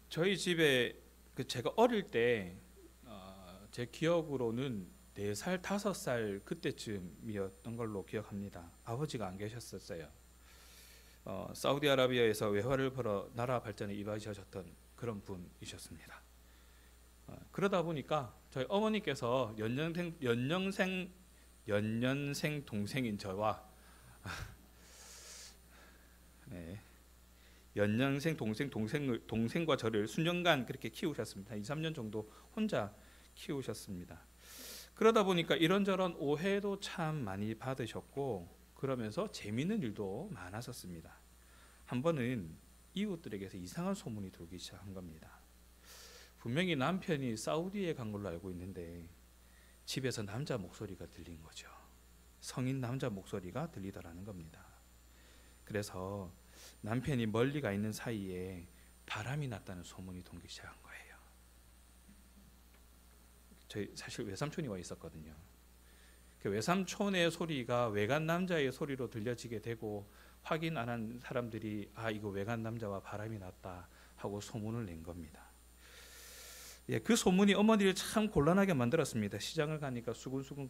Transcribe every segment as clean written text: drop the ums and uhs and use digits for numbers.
저희 집에 제가 어릴 때 제 기억으로는 4살, 5살 그때쯤이었던 걸로 기억합니다. 아버지가 안 계셨었어요. 사우디아라비아에서 외화를 벌어 나라 발전에 이바지하셨던 그런 분이셨습니다. 그러다 보니까 저희 어머니께서 연년생 동생인 저와 네, 연년생 동생과 저를 수년간 그렇게 키우셨습니다. 2, 3년 정도 혼자 키우셨습니다. 그러다 보니까 이런저런 오해도 참 많이 받으셨고 그러면서 재미있는 일도 많았었습니다. 한 번은 이웃들에게서 이상한 소문이 돌기 시작한 겁니다. 분명히 남편이 사우디에 간 걸로 알고 있는데 집에서 남자 목소리가 들린 거죠. 성인 남자 목소리가 들리더라는 겁니다. 그래서 남편이 멀리 가 있는 사이에 바람이 났다는 소문이 돌기 시작한 거예요. 저희 사실 외삼촌이 와 있었거든요. 그 외삼촌의 소리가 외간 남자의 소리로 들려지게 되고 확인 안 한 사람들이 이거 외간 남자와 바람이 났다 하고 소문을 낸 겁니다. 그 소문이 어머니를 참 곤란하게 만들었습니다. 시장을 가니까 수근수근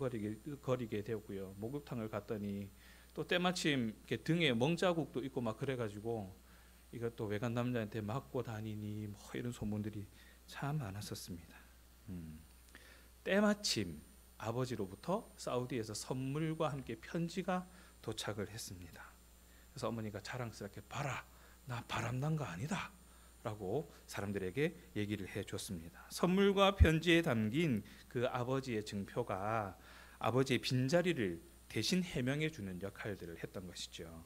거리게 되고요. 목욕탕을 갔더니 또 때마침 등에 멍자국도 있고 막 그래가지고 이것도 외간 남자한테 맞고 다니니 뭐 이런 소문들이 참 많았었습니다. 때마침 아버지로부터 사우디에서 선물과 함께 편지가 도착을 했습니다. 그래서 어머니가 자랑스럽게 봐라, 나 바람난 거 아니다 라고 사람들에게 얘기를 해줬습니다. 선물과 편지에 담긴 그 아버지의 증표가 아버지의 빈자리를 대신 해명해 주는 역할들을 했던 것이죠.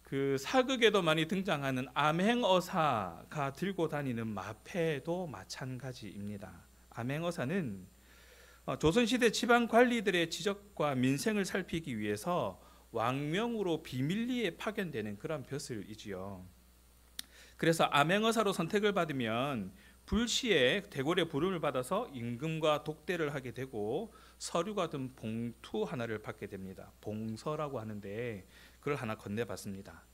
그 사극에도 많이 등장하는 암행어사가 들고 다니는 마패도 마찬가지입니다. 암행어사는 조선시대 지방 관리들의 지적과 민생을 살피기 위해서 왕명으로 비밀리에 파견되는 그런 벼슬이지요. 그래서 암행어사로 선택을 받으면 불시에 대궐의 부름을 받아서 임금과 독대를 하게 되고 서류가 든 봉투 하나를 받게 됩니다. 봉서라고 하는데 그걸 하나 건네받습니다.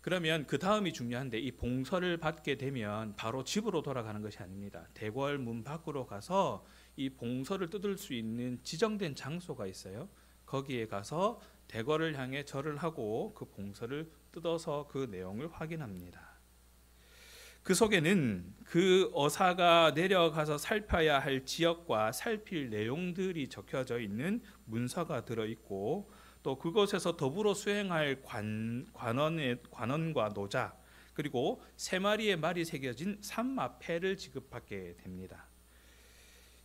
그러면 그 다음이 중요한데 이 봉서를 받게 되면 바로 집으로 돌아가는 것이 아닙니다. 대궐 문 밖으로 가서 이 봉서를 뜯을 수 있는 지정된 장소가 있어요. 거기에 가서 대궐을 향해 절을 하고 그 봉서를 뜯어서 그 내용을 확인합니다. 그 속에는 그 어사가 내려가서 살펴야 할 지역과 살필 내용들이 적혀져 있는 문서가 들어있고 또 그곳에서 더불어 수행할 관원과 노자 그리고 3마리의 말이 새겨진 산마패를 지급받게 됩니다.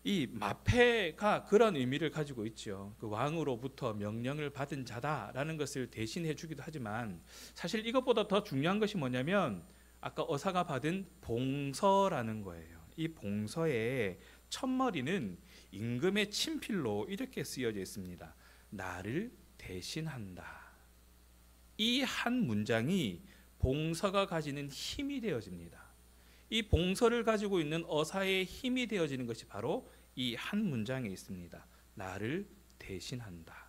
이 마패가 그런 의미를 가지고 있죠. 그 왕으로부터 명령을 받은 자다라는 것을 대신해 주기도 하지만 사실 이것보다 더 중요한 것이 뭐냐면 아까 어사가 받은 봉서라는 거예요. 이 봉서의 첫머리는 임금의 친필로 이렇게 쓰여져 있습니다. 나를 대신한다. 이 한 문장이 봉서가 가지는 힘이 되어집니다. 이 봉서를 가지고 있는 어사의 힘이 되어지는 것이 바로 이 한 문장에 있습니다. 나를 대신한다.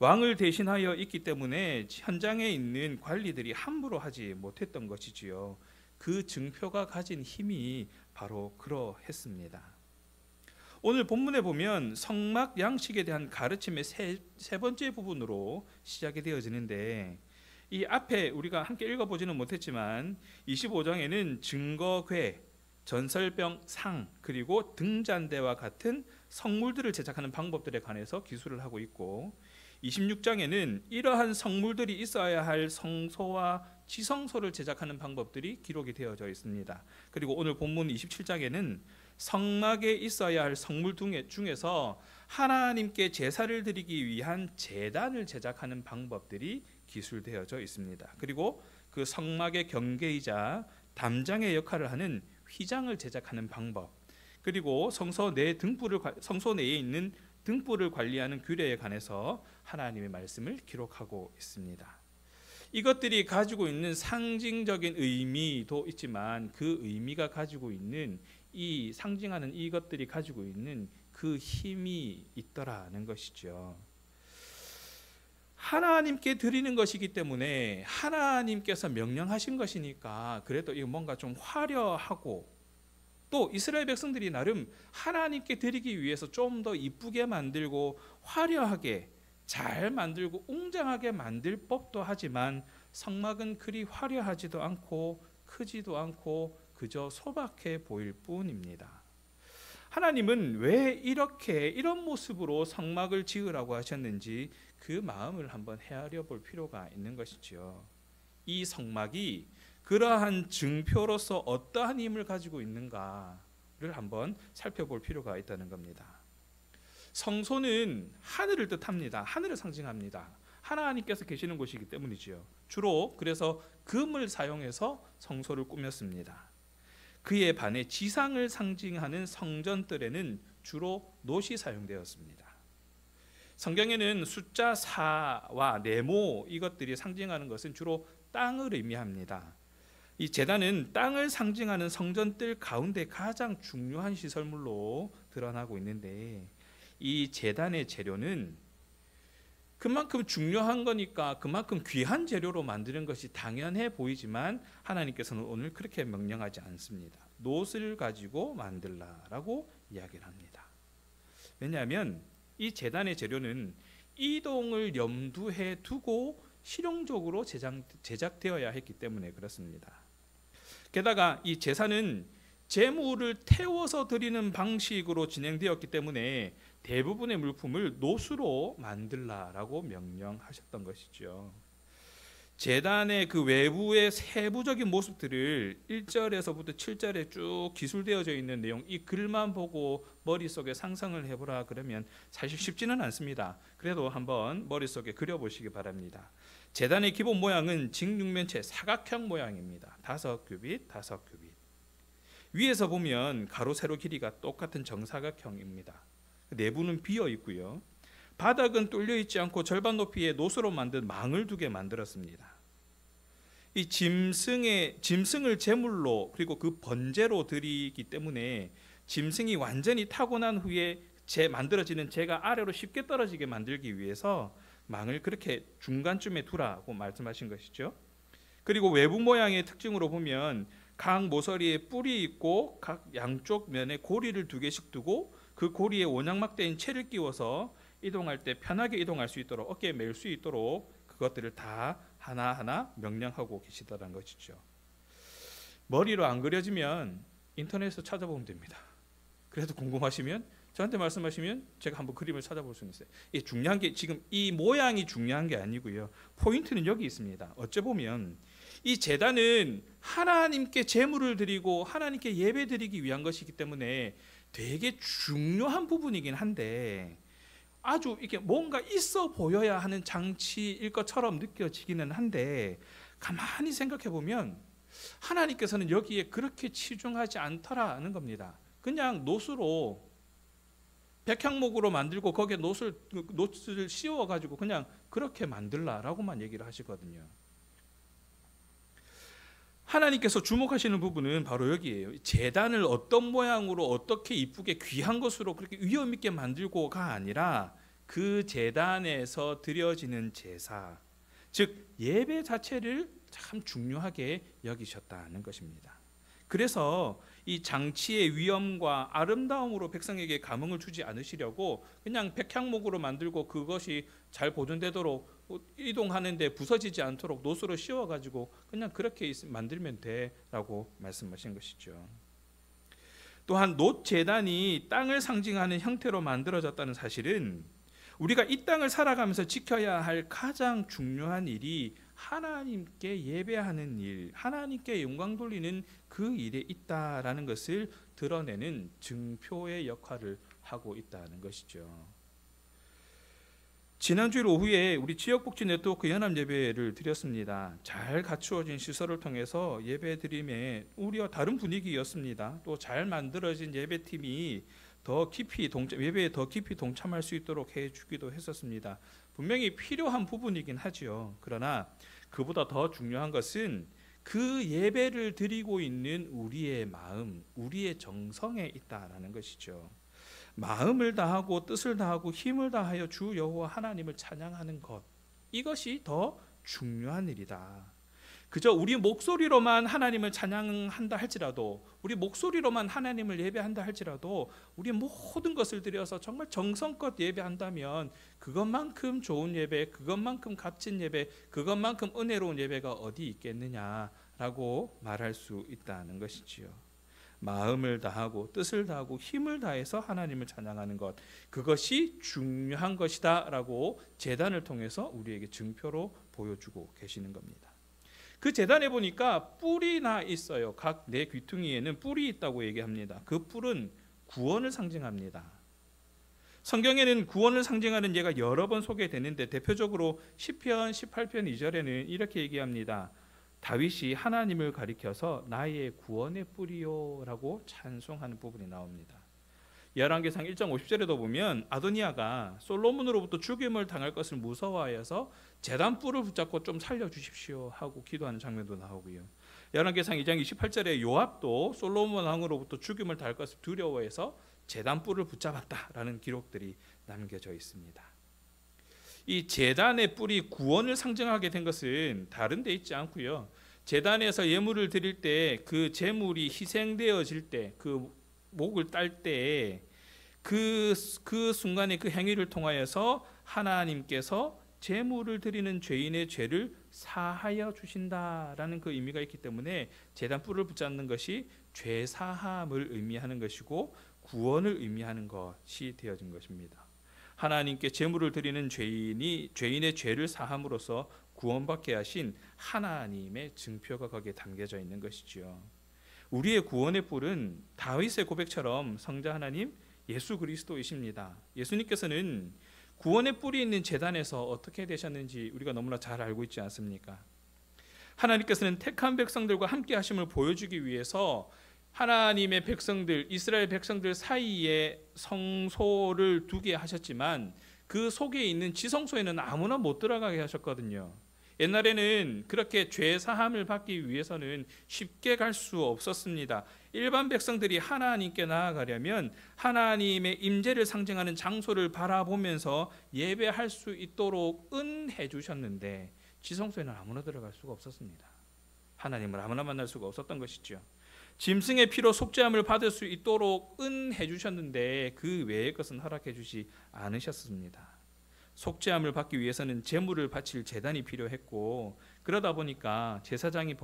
왕을 대신하여 있기 때문에 현장에 있는 관리들이 함부로 하지 못했던 것이지요. 그 증표가 가진 힘이 바로 그러했습니다. 오늘 본문에 보면 성막 양식에 대한 가르침의 세 번째 부분으로 시작이 되어지는데 이 앞에 우리가 함께 읽어보지는 못했지만 25장에는 증거궤, 전설병, 상 그리고 등잔대와 같은 성물들을 제작하는 방법들에 관해서 기술을 하고 있고 26장에는 이러한 성물들이 있어야 할 성소와 지성소를 제작하는 방법들이 기록이 되어져 있습니다. 그리고 오늘 본문 27장에는 성막에 있어야 할 성물 중에서 하나님께 제사를 드리기 위한 제단을 제작하는 방법들이 기술되어져 있습니다. 그리고 그 성막의 경계이자 담장의 역할을 하는 휘장을 제작하는 방법, 그리고 성소 내에 있는 등불을 관리하는 규례에 관해서 하나님의 말씀을 기록하고 있습니다. 이것들이 가지고 있는 상징적인 의미도 있지만 그 의미가 가지고 있는 이 상징하는 이것들이 가지고 있는 그 힘이 있더라는 것이죠. 하나님께 드리는 것이기 때문에 하나님께서 명령하신 것이니까 그래도 이거 뭔가 좀 화려하고, 또 이스라엘 백성들이 나름 하나님께 드리기 위해서 좀 더 이쁘게 만들고 화려하게 잘 만들고 웅장하게 만들 법도 하지만 성막은 그리 화려하지도 않고 크지도 않고 그저 소박해 보일 뿐입니다. 하나님은 왜 이런 모습으로 성막을 지으라고 하셨는지 그 마음을 한번 헤아려 볼 필요가 있는 것이지요. 이 성막이 그러한 증표로서 어떠한 힘을 가지고 있는가를 한번 살펴볼 필요가 있다는 겁니다. 성소는 하늘을 뜻합니다. 하늘을 상징합니다. 하나님께서 계시는 곳이기 때문이지요. 주로 그래서 금을 사용해서 성소를 꾸몄습니다. 그에 반해 지상을 상징하는 성전뜰에는 주로 놋이 사용되었습니다. 성경에는 숫자 4와 네모 이것들이 상징하는 것은 주로 땅을 의미합니다. 이 제단은 땅을 상징하는 성전뜰 가운데 가장 중요한 시설물로 드러나고 있는데, 이 제단의 재료는 그만큼 중요한 거니까 그만큼 귀한 재료로 만드는 것이 당연해 보이지만 하나님께서는 오늘 그렇게 명령하지 않습니다. 놋을 가지고 만들라라고 이야기를 합니다. 왜냐하면 이 제단의 재료는 이동을 염두에 두고 실용적으로 제작되어야 했기 때문에 그렇습니다. 게다가 이 제사는 제물을 태워서 드리는 방식으로 진행되었기 때문에 대부분의 물품을 놋으로 만들라라고 명령하셨던 것이죠. 제단의 그 외부의 세부적인 모습들을 1절에서부터 7절에 쭉 기술되어져 있는 내용, 이 글만 보고 머릿속에 상상을 해보라 그러면 사실 쉽지는 않습니다. 그래도 한번 머릿속에 그려보시기 바랍니다. 제단의 기본 모양은 직육면체 사각형 모양입니다. 5규빗, 5규빗. 위에서 보면 가로 세로 길이가 똑같은 정사각형입니다. 내부는 비어 있고요. 바닥은 뚫려 있지 않고 절반 높이의 놋으로 만든 망을 두게 만들었습니다. 이 짐승을 제물로 그리고 그 번제로 드리기 때문에 짐승이 완전히 타고 난 후에 만들어지는 재가 아래로 쉽게 떨어지게 만들기 위해서 망을 그렇게 중간쯤에 두라고 말씀하신 것이죠. 그리고 외부 모양의 특징으로 보면 각 모서리에 뿔이 있고 각 양쪽 면에 고리를 2개씩 두고 그 고리에 원양막대인 채를 끼워서 이동할 때 편하게 이동할 수 있도록, 어깨에 멜 수 있도록 그것들을 다 하나하나 명령하고 계시다는 것이죠. 머리로 안 그려지면 인터넷에서 찾아보면 됩니다. 그래도 궁금하시면 저한테 말씀하시면 제가 한번 그림을 찾아볼 수 있어요. 이 중요한 게 지금 이 모양이 중요한 게 아니고요. 포인트는 여기 있습니다. 어째 보면 이 제단은 하나님께 제물을 드리고 하나님께 예배 드리기 위한 것이기 때문에 되게 중요한 부분이긴 한데 아주 이게 뭔가 있어 보여야 하는 장치일 것처럼 느껴지기는 한데 가만히 생각해 보면 하나님께서는 여기에 그렇게 치중하지 않더라는 겁니다. 그냥 놋으로 백향목으로 만들고 거기에 놋을 씌워 가지고 그냥 그렇게 만들라라고만 얘기를 하시거든요. 하나님께서 주목하시는 부분은 바로 여기예요. 제단을 어떤 모양으로 어떻게 이쁘게 귀한 것으로 그렇게 위험 있게 만들고가 아니라 그 제단에서 드려지는 제사, 즉 예배 자체를 참 중요하게 여기셨다는 것입니다. 그래서 이 장치의 위엄과 아름다움으로 백성에게 감흥을 주지 않으시려고 그냥 백향목으로 만들고 그것이 잘 보존되도록 이동하는데 부서지지 않도록 놋으로 씌워가지고 그냥 그렇게 만들면 돼라고 말씀하신 것이죠. 또한 놋 제단이 땅을 상징하는 형태로 만들어졌다는 사실은 우리가 이 땅을 살아가면서 지켜야 할 가장 중요한 일이 하나님께 예배하는 일, 하나님께 영광 돌리는 그 일에 있다라는 것을 드러내는 증표의 역할을 하고 있다는 것이죠. 지난주일 오후에 우리 지역복지 네트워크 연합예배를 드렸습니다. 잘 갖추어진 시설을 통해서 예배드림에 우리와 다른 분위기였습니다. 또 잘 만들어진 예배팀이 예배에 더 깊이 동참할 수 있도록 해주기도 했었습니다. 분명히 필요한 부분이긴 하지요. 그러나 그보다 더 중요한 것은 그 예배를 드리고 있는 우리의 마음, 우리의 정성에 있다라는 것이죠. 마음을 다하고 뜻을 다하고 힘을 다하여 주 여호와 하나님을 찬양하는 것, 이것이 더 중요한 일이다. 그저 우리 목소리로만 하나님을 찬양한다 할지라도, 우리 목소리로만 하나님을 예배한다 할지라도, 우리 모든 것을 들여서 정말 정성껏 예배한다면 그것만큼 좋은 예배, 그것만큼 값진 예배, 그것만큼 은혜로운 예배가 어디 있겠느냐라고 말할 수 있다는 것이지요. 마음을 다하고 뜻을 다하고 힘을 다해서 하나님을 찬양하는 것, 그것이 중요한 것이다 라고 제단을 통해서 우리에게 증표로 보여주고 계시는 겁니다. 그 제단에 보니까 뿔이 나 있어요. 각 네 귀퉁이에는 뿔이 있다고 얘기합니다. 그 뿔은 구원을 상징합니다. 성경에는 구원을 상징하는 예가 여러 번 소개되는데, 대표적으로 시편 18편 2절에는 이렇게 얘기합니다. 다윗이 하나님을 가리켜서 나의 구원의 뿔이요 라고 찬송하는 부분이 나옵니다. 열왕기상 1장 50절에도 보면 아도니아가 솔로몬으로부터 죽임을 당할 것을 무서워하여서 제단 뿔을 붙잡고 좀 살려주십시오 하고 기도하는 장면도 나오고요. 열왕기상 2장 28절에 요압도 솔로몬 왕으로부터 죽임을 당할 것을 두려워해서 제단 뿔을 붙잡았다라는 기록들이 남겨져 있습니다. 이 제단의 뿔이 구원을 상징하게 된 것은 다른 데 있지 않고요. 제단에서 예물을 드릴 때 그 제물이 희생되어질 때, 그 목을 딸 때 그 순간에 그 행위를 통하여서 하나님께서 제물을 드리는 죄인의 죄를 사하여 주신다라는 그 의미가 있기 때문에 제단 뿔을 붙잡는 것이 죄 사함을 의미하는 것이고 구원을 의미하는 것이 되어진 것입니다. 하나님께 제물을 드리는 죄인의 죄를 사함으로써 구원받게 하신 하나님의 증표가 거기에 담겨져 있는 것이지요. 우리의 구원의 뿔은 다윗의 고백처럼 성자 하나님 예수 그리스도이십니다. 예수님께서는 구원의 뿔이 있는 제단에서 어떻게 되셨는지 우리가 너무나 잘 알고 있지 않습니까? 하나님께서는 택한 백성들과 함께 하심을 보여주기 위해서 하나님의 백성들, 이스라엘 백성들 사이에 성소를 두게 하셨지만 그 속에 있는 지성소에는 아무나 못 들어가게 하셨거든요. 옛날에는 그렇게 죄 사함을 받기 위해서는 쉽게 갈 수 없었습니다. 일반 백성들이 하나님께 나아가려면 하나님의 임재를 상징하는 장소를 바라보면서 예배할 수 있도록 은해 주셨는데 지성소에는 아무나 들어갈 수가 없었습니다. 하나님을 아무나 만날 수가 없었던 것이죠. 짐승의 피로 속죄함을 받을 수 있도록 은해 주셨는데 그 외의 것은 허락해 주지 않으셨습니다. 속죄함을 받기 위해서는 제물을 바칠 제단이 필요했고, 그러다 보니까 제사장이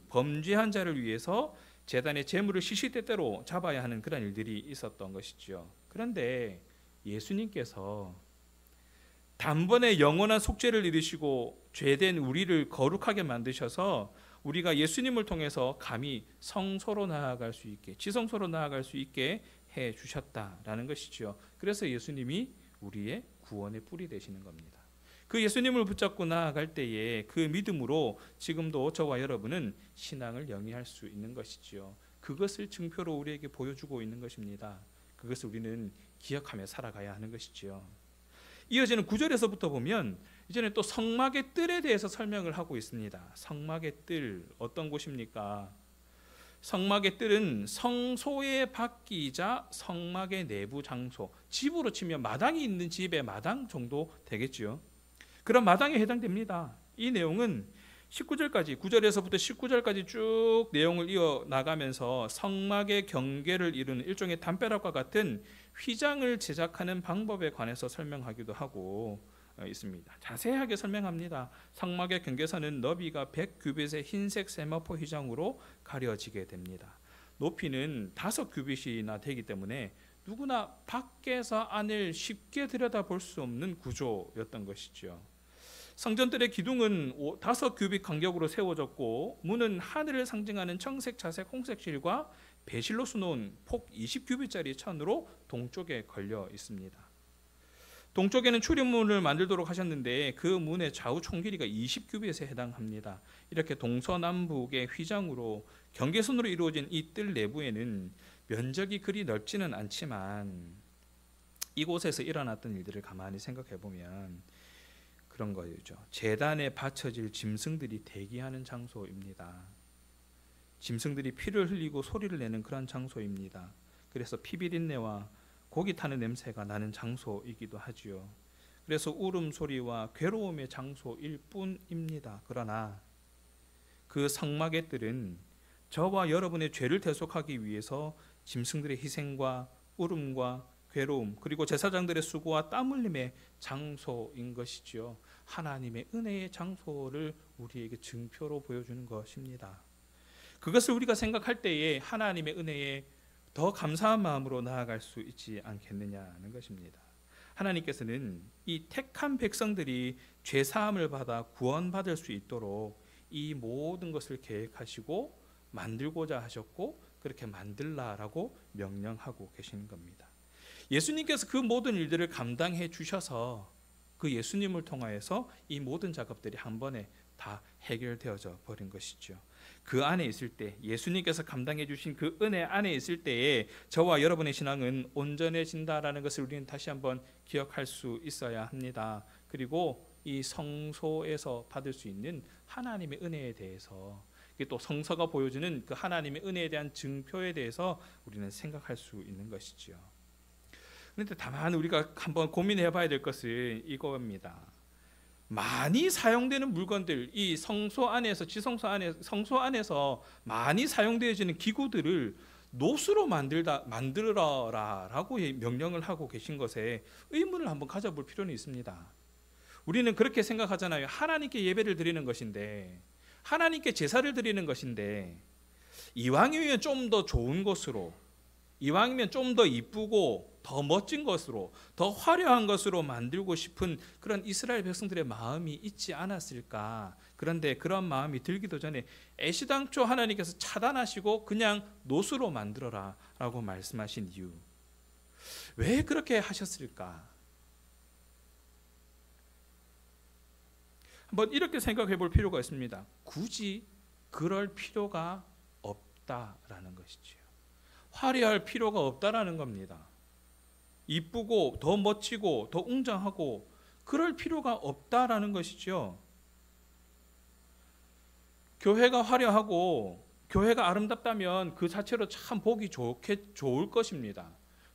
범죄한 자를 위해서 제단의 제물을 시시때때로 잡아야 하는 그런 일들이 있었던 것이죠. 그런데 예수님께서 단번에 영원한 속죄를 이루시고 죄된 우리를 거룩하게 만드셔서 우리가 예수님을 통해서 감히 성소로 나아갈 수 있게, 지성소로 나아갈 수 있게 해 주셨다라는 것이죠. 그래서 예수님이 우리의 구원의 뿔이 되시는 겁니다. 그 예수님을 붙잡고 나아갈 때에 그 믿음으로 지금도 저와 여러분은 신앙을 영위할 수 있는 것이지요. 그것을 증표로 우리에게 보여주고 있는 것입니다. 그것을 우리는 기억하며 살아가야 하는 것이지요. 이어지는 9절에서부터 보면 이제는 또 성막의 뜰에 대해서 설명을 하고 있습니다. 성막의 뜰, 어떤 곳입니까? 성막의 뜰은 성소의 밖이자 성막의 내부 장소, 집으로 치면 마당이 있는 집의 마당 정도 되겠지요. 그런 마당에 해당됩니다. 이 내용은 19절까지, 9절에서부터 19절까지 쭉 내용을 이어나가면서 성막의 경계를 이루는 일종의 담벼락과 같은 휘장을 제작하는 방법에 관해서 설명하기도 하고 있습니다. 자세하게 설명합니다. 성막의 경계선은 너비가 100규빗의 흰색 세마포 휘장으로 가려지게 됩니다. 높이는 5규빗이나 되기 때문에 누구나 밖에서 안을 쉽게 들여다볼 수 없는 구조였던 것이죠. 성전들의 기둥은 5규빗 간격으로 세워졌고, 문은 하늘을 상징하는 청색, 자색, 홍색 실과 배실로 수놓은 폭 20규빗짜리 천으로 동쪽에 걸려 있습니다. 동쪽에는 출입문을 만들도록 하셨는데 그 문의 좌우 총 길이가 20규빗에 해당합니다. 이렇게 동서남북의 휘장으로 경계선으로 이루어진 이 뜰 내부에는 면적이 그리 넓지는 않지만 이곳에서 일어났던 일들을 가만히 생각해 보면 그런 거죠. 제단에 바쳐질 짐승들이 대기하는 장소입니다. 짐승들이 피를 흘리고 소리를 내는 그런 장소입니다. 그래서 피비린내와 고기 타는 냄새가 나는 장소이기도 하지요. 그래서 울음소리와 괴로움의 장소일 뿐입니다. 그러나 그 성막의 뜰은 저와 여러분의 죄를 대속하기 위해서 짐승들의 희생과 울음과 괴로움, 그리고 제사장들의 수고와 땀 흘림의 장소인 것이죠. 하나님의 은혜의 장소를 우리에게 증표로 보여주는 것입니다. 그것을 우리가 생각할 때에 하나님의 은혜에 더 감사한 마음으로 나아갈 수 있지 않겠느냐는 것입니다. 하나님께서는 이 택한 백성들이 죄사함을 받아 구원받을 수 있도록 이 모든 것을 계획하시고 만들고자 하셨고, 그렇게 만들라라고 명령하고 계시는 겁니다. 예수님께서 그 모든 일들을 감당해 주셔서 그 예수님을 통하여서 이 모든 작업들이 한 번에 다 해결되어져 버린 것이죠. 그 안에 있을 때, 예수님께서 감당해 주신 그 은혜 안에 있을 때에 저와 여러분의 신앙은 온전해진다라는 것을 우리는 다시 한번 기억할 수 있어야 합니다. 그리고 이 성소에서 받을 수 있는 하나님의 은혜에 대해서, 또 성서가 보여주는 그 하나님의 은혜에 대한 증표에 대해서 우리는 생각할 수 있는 것이죠. 그런데 다만 우리가 한번 고민해 봐야 될 것은 이겁니다. 많이 사용되는 물건들, 이 성소 안에서, 성소 안에서 많이 사용되어지는 기구들을 노수로 만들어라라고 명령을 하고 계신 것에 의문을 한번 가져볼 필요는 있습니다. 우리는 그렇게 생각하잖아요. 하나님께 예배를 드리는 것인데, 하나님께 제사를 드리는 것인데, 이왕이면 좀 더 좋은 것으로, 이왕이면 좀 더 이쁘고 더 멋진 것으로, 더 화려한 것으로 만들고 싶은 그런 이스라엘 백성들의 마음이 있지 않았을까. 그런데 그런 마음이 들기도 전에 애시당초 하나님께서 차단하시고 그냥 노수로 만들어라 라고 말씀하신 이유, 왜 그렇게 하셨을까? 한번 이렇게 생각해 볼 필요가 있습니다. 굳이 그럴 필요가 없다라는 것이지요. 화려할 필요가 없다라는 겁니다. 이쁘고 더 멋지고 더 웅장하고 그럴 필요가 없다라는 것이죠. 교회가 화려하고 교회가 아름답다면 그 자체로 참 보기 좋을 것입니다.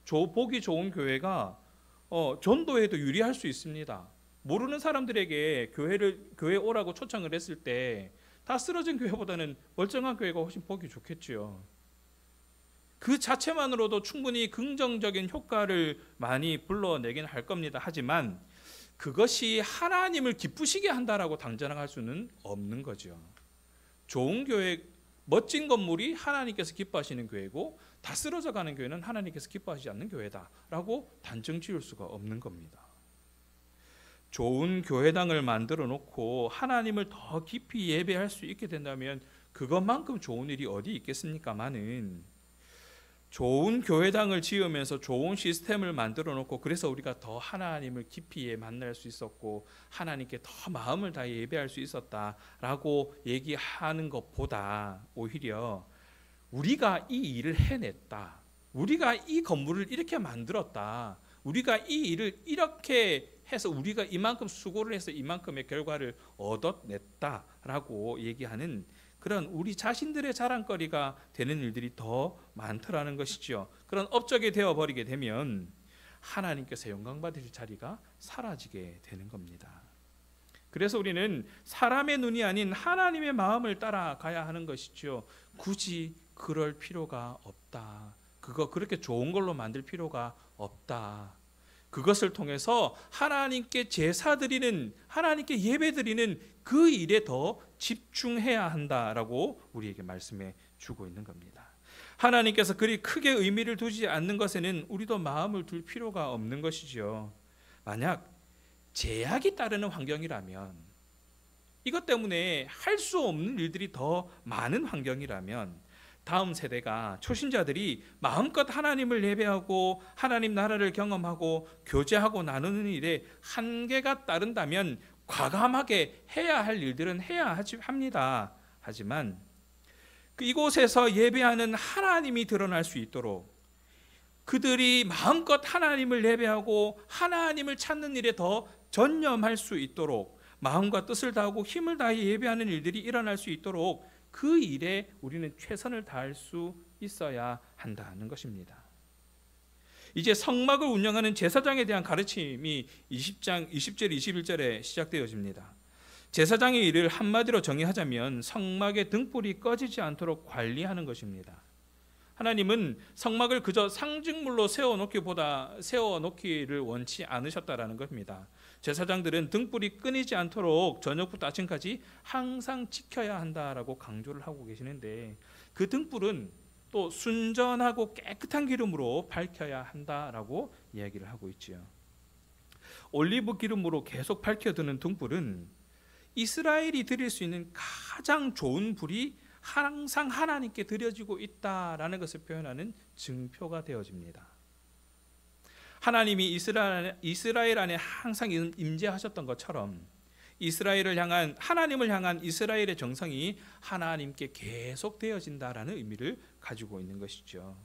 보기 좋은 교회가 전도에도 유리할 수 있습니다. 모르는 사람들에게 교회 오라고 초청을 했을 때 다 쓰러진 교회보다는 멀쩡한 교회가 훨씬 보기 좋겠지요. 그 자체만으로도 충분히 긍정적인 효과를 많이 불러내긴 할 겁니다. 하지만 그것이 하나님을 기쁘시게 한다라고 당장할 수는 없는 거죠. 좋은 교회, 멋진 건물이 하나님께서 기뻐하시는 교회고, 다 쓰러져 가는 교회는 하나님께서 기뻐하시지 않는 교회다라고 단정 지을 수가 없는 겁니다. 좋은 교회당을 만들어 놓고 하나님을 더 깊이 예배할 수 있게 된다면 그것만큼 좋은 일이 어디 있겠습니까마는, 좋은 교회당을 지으면서 좋은 시스템을 만들어 놓고 그래서 우리가 더 하나님을 깊이 만날 수 있었고 하나님께 더 마음을 다해 예배할 수 있었다라고 얘기하는 것보다, 오히려 우리가 이 일을 해냈다, 우리가 이 건물을 이렇게 만들었다, 우리가 이 일을 이렇게 해서 우리가 이만큼 수고를 해서 이만큼의 결과를 얻어냈다라고 얘기하는 그런 우리 자신들의 자랑거리가 되는 일들이 더 많더라는 것이죠. 그런 업적이 되어버리게 되면 하나님께서 영광받으실 자리가 사라지게 되는 겁니다. 그래서 우리는 사람의 눈이 아닌 하나님의 마음을 따라가야 하는 것이죠. 굳이 그럴 필요가 없다. 그렇게 좋은 걸로 만들 필요가 없다. 그것을 통해서 하나님께 제사 드리는, 하나님께 예배 드리는 그 일에 더 집중해야 한다라고 우리에게 말씀해 주고 있는 겁니다. 하나님께서 그리 크게 의미를 두지 않는 것에는 우리도 마음을 둘 필요가 없는 것이죠. 만약 제약이 따르는 환경이라면, 이것 때문에 할 수 없는 일들이 더 많은 환경이라면, 다음 세대가, 초신자들이 마음껏 하나님을 예배하고 하나님 나라를 경험하고 교제하고 나누는 일에 한계가 따른다면 과감하게 해야 할 일들은 해야 합니다. 하지만 이곳에서 예배하는 하나님이 드러날 수 있도록, 그들이 마음껏 하나님을 예배하고 하나님을 찾는 일에 더 전념할 수 있도록 마음과 뜻을 다하고 힘을 다해 예배하는 일들이 일어날 수 있도록 그 일에 우리는 최선을 다할 수 있어야 한다는 것입니다. 이제 성막을 운영하는 제사장에 대한 가르침이 20장 20절 21절에 시작되어집니다. 제사장의 일을 한마디로 정의하자면 성막의 등불이 꺼지지 않도록 관리하는 것입니다. 하나님은 성막을 그저 상징물로 세워놓기를 원치 않으셨다라는 겁니다. 제사장들은 등불이 끊이지 않도록 저녁부터 아침까지 항상 지켜야 한다라고 강조를 하고 계시는데, 그 등불은 또 순전하고 깨끗한 기름으로 밝혀야 한다라고 이야기를 하고 있지요. 올리브 기름으로 계속 밝혀두는 등불은 이스라엘이 드릴 수 있는 가장 좋은 불이 항상 하나님께 드려지고 있다라는 것을 표현하는 증표가 되어집니다. 하나님이 이스라엘 안에 항상 임재하셨던 것처럼 하나님을 향한 이스라엘의 정성이 하나님께 계속 되어진다라는 의미를 가지고 있는 것이죠.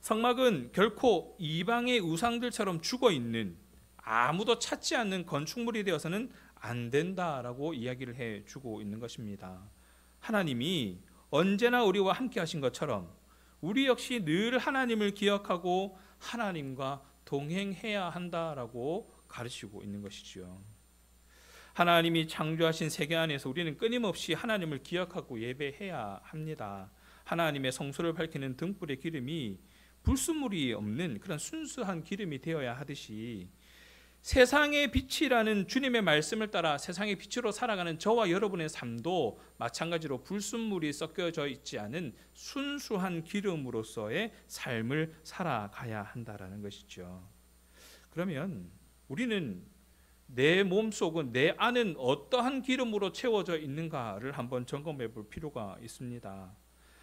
성막은 결코 이방의 우상들처럼 죽어있는, 아무도 찾지 않는 건축물이 되어서는 안 된다라고 이야기를 해주고 있는 것입니다. 하나님이 언제나 우리와 함께 하신 것처럼 우리 역시 늘 하나님을 기억하고 하나님과 동행해야 한다라고 가르치고 있는 것이죠. 하나님이 창조하신 세계 안에서 우리는 끊임없이 하나님을 기억하고 예배해야 합니다. 하나님의 성소를 밝히는 등불의 기름이 불순물이 없는 그런 순수한 기름이 되어야 하듯이, 세상의 빛이라는 주님의 말씀을 따라 세상의 빛으로 살아가는 저와 여러분의 삶도 마찬가지로 불순물이 섞여져 있지 않은 순수한 기름으로서의 삶을 살아가야 한다라는 것이죠. 그러면 우리는 내 몸속은, 내 안은 어떠한 기름으로 채워져 있는가를 한번 점검해 볼 필요가 있습니다.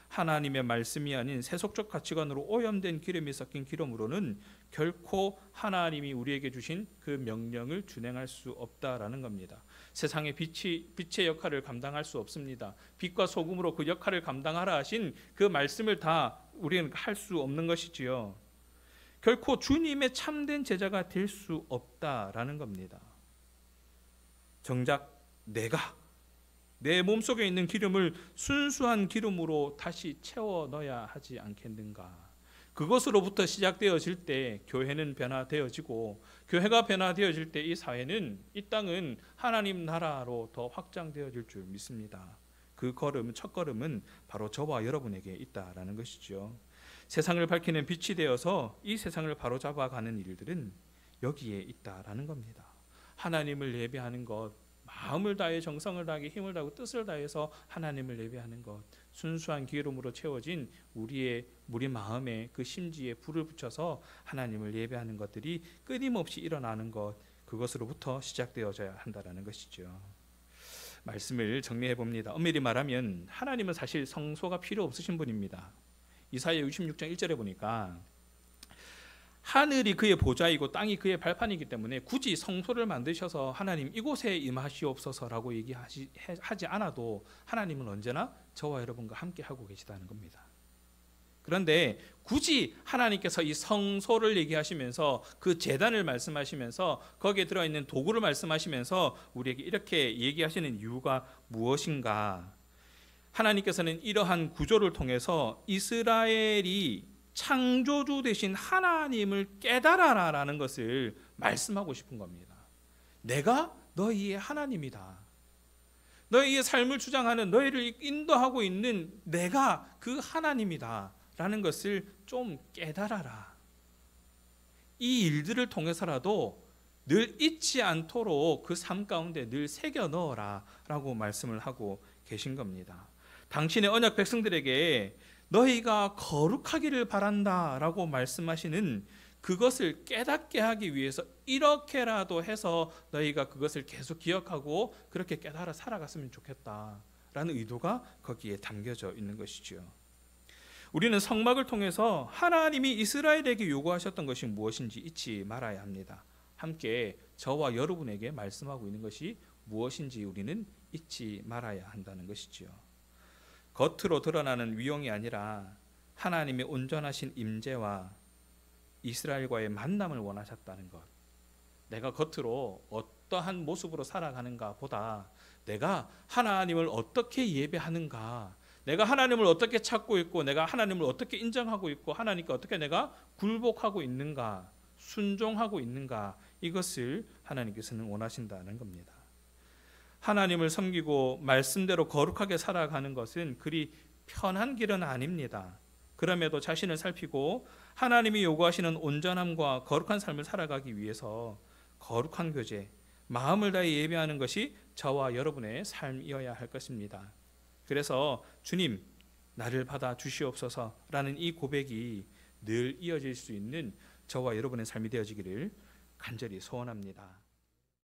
하나님의 말씀이 아닌 세속적 가치관으로 오염된 기름이 섞인 기름으로는 결코 하나님이 우리에게 주신 그 명령을 준행할 수 없다라는 겁니다. 세상의 빛의 역할을 감당할 수 없습니다. 빛과 소금으로 그 역할을 감당하라 하신 그 말씀을 다 우리는 할 수 없는 것이지요. 결코 주님의 참된 제자가 될 수 없다라는 겁니다. 정작 내가 내 몸속에 있는 기름을 순수한 기름으로 다시 채워 넣어야 하지 않겠는가. 그것으로부터 시작되어질 때 교회는 변화되어지고, 교회가 변화되어질 때 이 사회는, 이 땅은 하나님 나라로 더 확장되어질 줄 믿습니다. 그 첫 걸음은 바로 저와 여러분에게 있다라는 것이죠. 세상을 밝히는 빛이 되어서 이 세상을 바로잡아가는 일들은 여기에 있다라는 겁니다. 하나님을 예배하는 것, 마음을 다해 정성을 다하게 힘을 다하고 뜻을 다해서 하나님을 예배하는 것, 순수한 기름으로 채워진 우리 마음에 그 심지에 불을 붙여서 하나님을 예배하는 것들이 끊임없이 일어나는 것, 그것으로부터 시작되어져야 한다는 것이죠. 말씀을 정리해 봅니다. 엄밀히 말하면 하나님은 사실 성소가 필요 없으신 분입니다. 이사야 66장 1절에 보니까 하늘이 그의 보좌이고 땅이 그의 발판이기 때문에 굳이 성소를 만드셔서 하나님 이곳에 임하시옵소서라고 얘기하지 않아도 하나님은 언제나 저와 여러분과 함께 하고 계시다는 겁니다. 그런데 굳이 하나님께서 이 성소를 얘기하시면서 그 제단을 말씀하시면서 거기에 들어있는 도구를 말씀하시면서 우리에게 이렇게 얘기하시는 이유가 무엇인가? 하나님께서는 이러한 구조를 통해서 이스라엘이 창조주 되신 하나님을 깨달아라라는 것을 말씀하고 싶은 겁니다. 내가 너희의 하나님이다. 너희의 삶을 주장하는, 너희를 인도하고 있는 내가 그 하나님이다 라는 것을 좀 깨달아라. 이 일들을 통해서라도 늘 잊지 않도록 그 삶 가운데 늘 새겨 넣어라 라고 말씀을 하고 계신 겁니다. 당신의 언약 백성들에게 너희가 거룩하기를 바란다 라고 말씀하시는 그것을 깨닫게 하기 위해서 이렇게라도 해서 너희가 그것을 계속 기억하고 그렇게 깨달아 살아갔으면 좋겠다라는 의도가 거기에 담겨져 있는 것이죠. 우리는 성막을 통해서 하나님이 이스라엘에게 요구하셨던 것이 무엇인지 잊지 말아야 합니다. 함께 저와 여러분에게 말씀하고 있는 것이 무엇인지 우리는 잊지 말아야 한다는 것이죠. 겉으로 드러나는 위용이 아니라 하나님의 온전하신 임재와 이스라엘과의 만남을 원하셨다는 것. 내가 겉으로 어떠한 모습으로 살아가는가 보다 내가 하나님을 어떻게 예배하는가, 내가 하나님을 어떻게 찾고 있고 내가 하나님을 어떻게 인정하고 있고 하나님께 어떻게 내가 굴복하고 있는가, 순종하고 있는가, 이것을 하나님께서는 원하신다는 겁니다. 하나님을 섬기고 말씀대로 거룩하게 살아가는 것은 그리 편한 길은 아닙니다. 그럼에도 자신을 살피고 하나님이 요구하시는 온전함과 거룩한 삶을 살아가기 위해서 거룩한 교제, 마음을 다해 예배하는 것이 저와 여러분의 삶이어야 할 것입니다. 그래서 주님, 나를 받아 주시옵소서라는 이 고백이 늘 이어질 수 있는 저와 여러분의 삶이 되어지기를 간절히 소원합니다.